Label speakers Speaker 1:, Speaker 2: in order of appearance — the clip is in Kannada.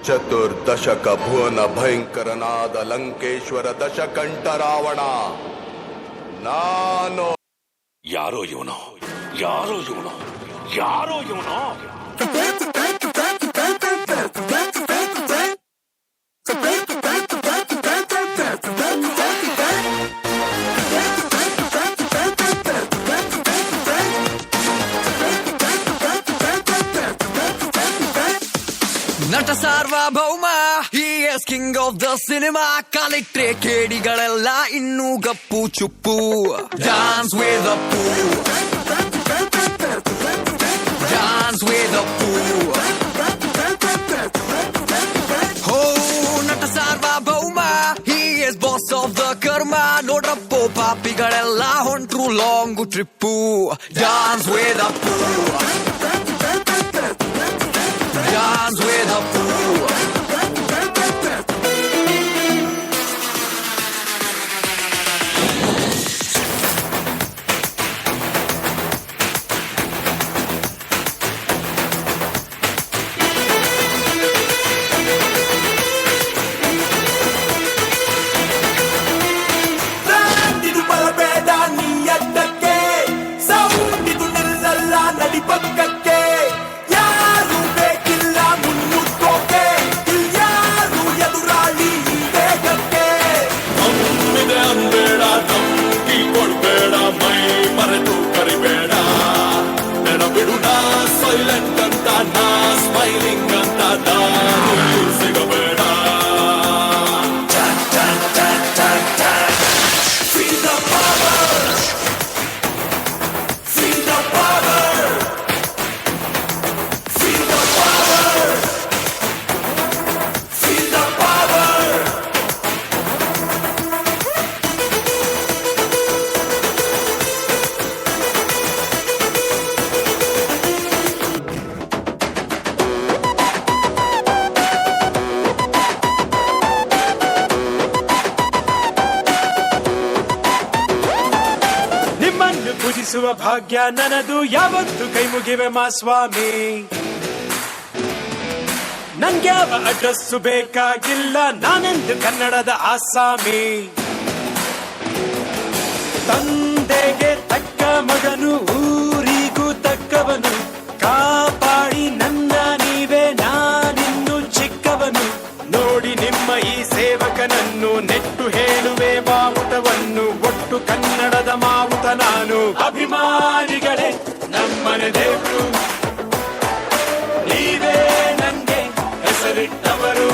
Speaker 1: ಚತುರ್ದಶಕ ಭುವನ ಭಯಂಕರನಾದ ಲಂಕೇಶ್ವರ ದಶಕಂಠ ರಾವಣ ನಾನು.
Speaker 2: ಯಾರೋ ಇವನು, ಯಾರೋ ಇವನು, ಯಾರೋ ಇವನು.
Speaker 3: ನಟ ಸಾರ್ವಭೌಮ, he is king of the cinema. ಕಾಲಿಟ್ರೆ ಕೇಡಿಗಳೆಲ್ಲ ಇನ್ನೂ ಗಪ್ಪು ಚುಪ್ಪು. Dance with the poo, dance with the poo. Oh, ನಟ ಸಾರ್ವಭೌಮ, he is boss of the ಕರ್ಮ. ನೋಡ್ರಪ್ಪೋ ಪಾಪಿಗಳೆಲ್ಲ ಹೊಂಟ್ರು long trip. Dance with the poo, dance with a fool.
Speaker 4: ಇದು ಬರಬೇಡ ನೀ ಅಡ್ಡಕ್ಕೆ, ಸೌಂಡ್ ಇದು ನಿಲ್ಲಲ್ಲ ನಡಿ ಪಕ್ಕಕ್ಕೆ. ಯಾರು ಬೇಕಿಲ್ಲ ಮುನ್ನುಗ್ಗೋಕೆ, ಇಲ್ಯಾರು ಎದುರಾಳಿ ಈ ವೇಗಕ್ಕೆ.
Speaker 5: ನಮ್ಮಿದೆ ಅನ್ಬೇಡ, ನಂಬಿಕೆ ಕೊಡ್ಬೇಡ, ಮೈ ಮರೆತು ಕರಿಬೇಡ. ನೆನಪಿಡು ನಾ ಸೈಲೆಂಟ್ ಅಂತ, ನಾ ಸ್ಮೈಲಿಂಗ್ ಅಂತ, ನಾನು ಸಿಗಬೇಡ.
Speaker 4: Feel the power, feel the power, feel the power, feel the power.
Speaker 6: ನಿಮ್ಮನ್ನು ಪೂಜಿಸುವ ಭಾಗ್ಯ ನನದು, ಯಾವತ್ತು ಕೈ ಮುಗಿವೆ ಮಾ ಸ್ವಾಮಿ. ನನ್ಗ್ಯಾವ ಅಡ್ರೆಸ್ಸು ಬೇಕಾಗಿಲ್ಲ, ನಾನೆಂದು ಕನ್ನಡದ ಆಸಾಮಿ. ತಂದೆಗೆ ತಕ್ಕ ಮಗನು, ಊರಿಗೂ ತಕ್ಕವನು. ಕಾಪಾಡಿ ನನ್ನ ನೀವೇ, ನಾನಿನ್ನು ಚಿಕ್ಕವನು. ನೋಡಿ ನಿಮ್ಮ ಈ ಸೇವಕನನ್ನು, ನೆಟ್ಟು ಹೇಳುವೆ ಮಾವುತವನ್ನು. ಒಟ್ಟು ಕನ್ನಡದ ಮಾವುತ ನಾನು. ಅಭಿಮಾನಿಗಳೇ ನಮ್ಮನೆ ದೇವರು, ನೀವೇ ನಂಗೆ ಹೆಸರಿಟ್ಟವರು.